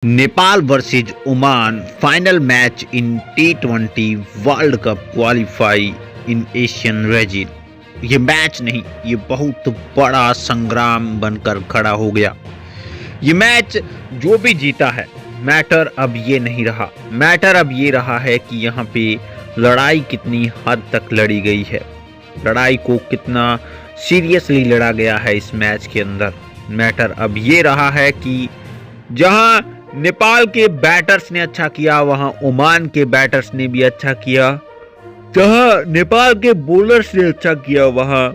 Nepal versus Oman final match इन T20 world cup qualify इन Asian region. ये match नहीं, ये बहुत बड़ा संग्राम बनकर खड़ा हो गया। ये मैच जो भी जीता है, मैटर अब ये नहीं रहा। मैटर अब ये रहा है कि यहाँ पे लड़ाई कितनी हद तक लड़ी गई है, लड़ाई को कितना सीरियसली लड़ा गया है इस मैच के अंदर। मैटर अब ये रहा है कि जहां नेपाल के बैटर्स ने अच्छा किया, वहां ओमान के बैटर्स ने भी अच्छा किया। जहां नेपाल के बॉलर्स ने अच्छा किया, वहां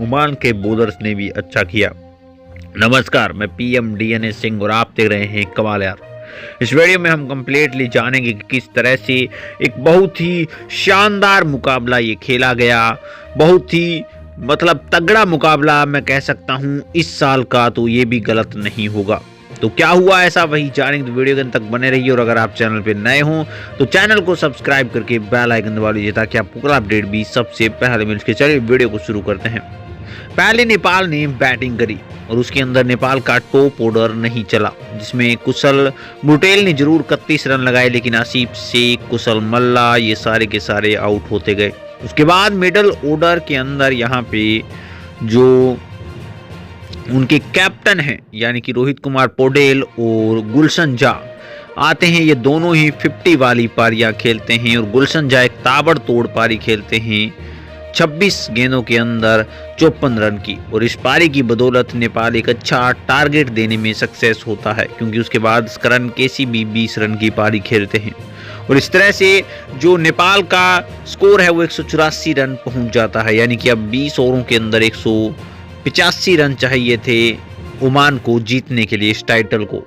ओमान के बॉलर्स ने भी अच्छा किया। नमस्कार, मैं पीएम डीएनए सिंह और आप देख रहे हैं कमाल यार। इस वीडियो में हम कंप्लीटली जानेंगे कि किस तरह से एक बहुत ही शानदार मुकाबला ये खेला गया। बहुत ही तगड़ा मुकाबला मैं कह सकता हूं इस साल का, तो ये भी गलत नहीं होगा। तो क्या हुआ ऐसा, वही जानेंगे। तो वीडियो के अंत तक बने रहिए और अगर आप चैनल पे नए हो तो चैनल को सब्सक्राइब करके बेल आइकन दबा लीजिए ताकि आपको पूरा अपडेट भी सबसे पहले मिल सके। चलिए वीडियो को शुरू करते हैं। पहले नेपाल ने बैटिंग करी और उसके अंदर नेपाल का टॉप ऑर्डर नहीं चला, जिसमें कुशल बुटेल ने जरूर 31 रन लगाए, लेकिन आसिफ शेख, कुशल मल्ला ये सारे के सारे आउट होते गए। उसके बाद मिडल ऑर्डर के अंदर यहाँ पे जो उनके कैप्टन हैं यानी कि रोहित कुमार पौडेल और गुलशन झा आते हैं। ये दोनों ही 50 वाली पारियां खेलते हैं और गुलशन झा एक ताबड़तोड़ पारी खेलते हैं 26 गेंदों के अंदर 54 रन की। और इस पारी की बदौलत नेपाल एक अच्छा टारगेट देने में सक्सेस होता है, क्योंकि उसके बाद करण केसी भी 20 रन की पारी खेलते हैं। और इस तरह से जो नेपाल का स्कोर है वो 184 रन पहुंच जाता है, यानी कि अब 20 ओवरों के अंदर 185 रन चाहिए थे ओमान को जीतने के लिए इस टाइटल को।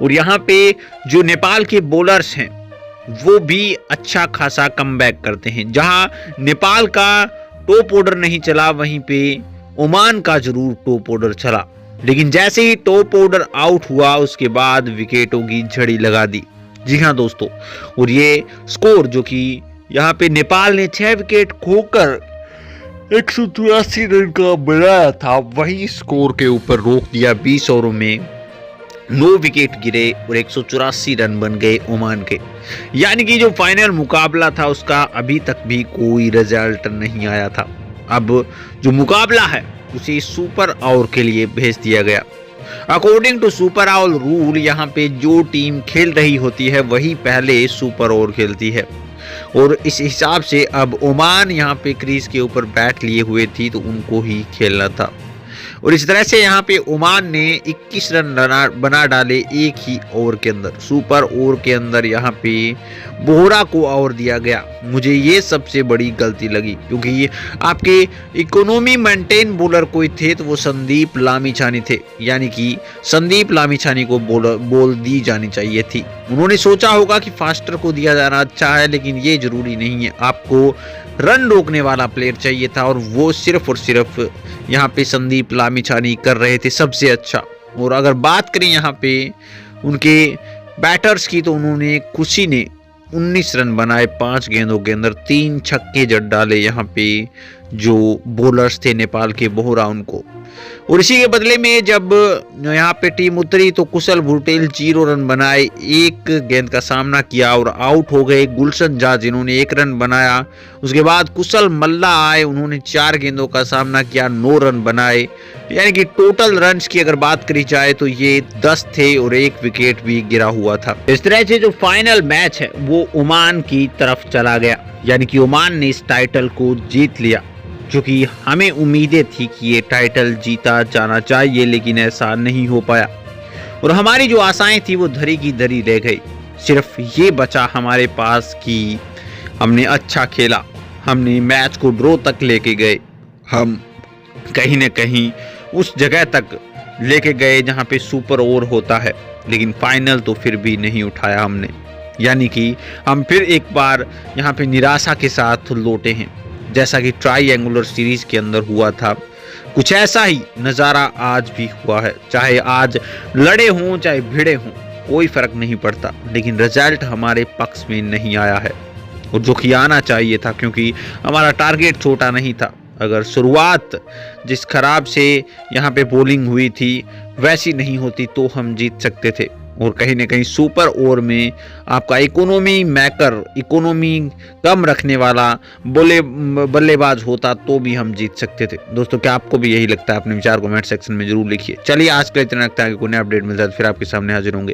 और यहाँ पे जो नेपाल के बॉलर्स हैं वो भी अच्छा खासा कमबैक करते हैं। जहां नेपाल का टॉप ऑर्डर नहीं चला, वहीं पे ओमान का जरूर टॉप ऑर्डर चला, लेकिन जैसे ही टॉप ऑर्डर आउट हुआ उसके बाद विकेटों की झड़ी लगा दी। जी हाँ दोस्तों, और ये स्कोर जो कि यहाँ पे नेपाल ने 6 विकेट खोकर 183 रन का बनाया था, वही स्कोर के ऊपर रोक दिया। 20 ओवरों में 9 विकेट गिरे और 184 रन बन गए ओमान के। यानी कि जो फाइनल मुकाबला था उसका अभी तक भी कोई रिजल्ट नहीं आया था। अब जो मुकाबला है उसे सुपर ओवर के लिए भेज दिया गया। According to super over rule, यहाँ पे जो टीम खेल रही होती है वही पहले सुपर ओवर खेलती है, और इस हिसाब से अब ओमान यहाँ पे क्रीज के ऊपर बैट लिए हुए थी तो उनको ही खेलना था। और इस तरह से यहाँ पे ओमान ने 21 रन बना डाले एक ही ओवर के अंदर। सुपर ओवर के अंदर यहाँ पे बोहरा को ओवर दिया गया। मुझे ये सबसे बड़ी गलती लगी, क्योंकि ये आपके इकोनॉमी मेंटेन बॉलर कोई थे तो वो संदीप लामिछानी थे, यानी कि संदीप लामिछानी को बॉल दी जानी चाहिए थी। उन्होंने सोचा होगा कि फास्टर को दिया जाना अच्छा है, लेकिन ये जरूरी नहीं है। आपको रन रोकने वाला प्लेयर चाहिए था, और वो सिर्फ और सिर्फ यहाँ पे संदीप लामिछानी कर रहे थे सबसे अच्छा। और अगर बात करें यहाँ पे उनके बैटर्स की, तो उन्होंने खुशी ने 19 रन बनाए 5 गेंदों के अंदर, 3 छक्के जड़ डाले यहाँ पे जो बॉलर्स थे नेपाल के बोहरा उनको। और इसी के बदले में जब यहाँ पे टीम उतरी तो कुशल बुटेल 0 रन बनाए, 1 गेंद का सामना किया और आउट हो गए गुलशन झा जिन्होंने 1 रन बनाया। उसके बाद कुशल मल्ला आए, उन्होंने 4 गेंदों का सामना किया, 9 रन बनाए। यानी कि टोटल रन्स की अगर बात करी जाए तो ये 10 थे और 1 विकेट भी गिरा हुआ था। इस तरह से जो फाइनल मैच है वो ओमान की तरफ चला गया, यानी कि ओमान ने इस टाइटल को जीत लिया। क्योंकि हमें उम्मीदें थी कि ये टाइटल जीता जाना चाहिए, लेकिन ऐसा नहीं हो पाया और हमारी जो आशाएं थी वो धरी की धरी रह गई। सिर्फ ये बचा हमारे पास कि हमने अच्छा खेला, हमने मैच को ड्रॉ तक लेके गए, हम कहीं न कहीं उस जगह तक लेके गए जहाँ पे सुपर ओवर होता है, लेकिन फाइनल तो फिर भी नहीं उठाया हमने। यानी कि हम फिर एक बार यहाँ पे निराशा के साथ लौटे हैं, जैसा कि ट्राईएंगुलर सीरीज के अंदर हुआ था। कुछ ऐसा ही नज़ारा आज भी हुआ है। चाहे आज लड़े हों चाहे भिड़े हों, कोई फर्क नहीं पड़ता, लेकिन रिजल्ट हमारे पक्ष में नहीं आया है, और जो कि आना चाहिए था, क्योंकि हमारा टारगेट छोटा नहीं था। अगर शुरुआत जिस खराब से यहाँ पे बॉलिंग हुई थी वैसी नहीं होती तो हम जीत सकते थे। और कहीं ना कहीं सुपर ओवर में आपका इकोनॉमी कम रखने वाला बल्लेबाज होता तो भी हम जीत सकते थे। दोस्तों क्या आपको भी यही लगता है? अपने विचार कमेंट सेक्शन में जरूर लिखिए। चलिए आज के लिए इतना रखता है कि कोई नया अपडेट मिलता है तो फिर आपके सामने हाजिर होंगे।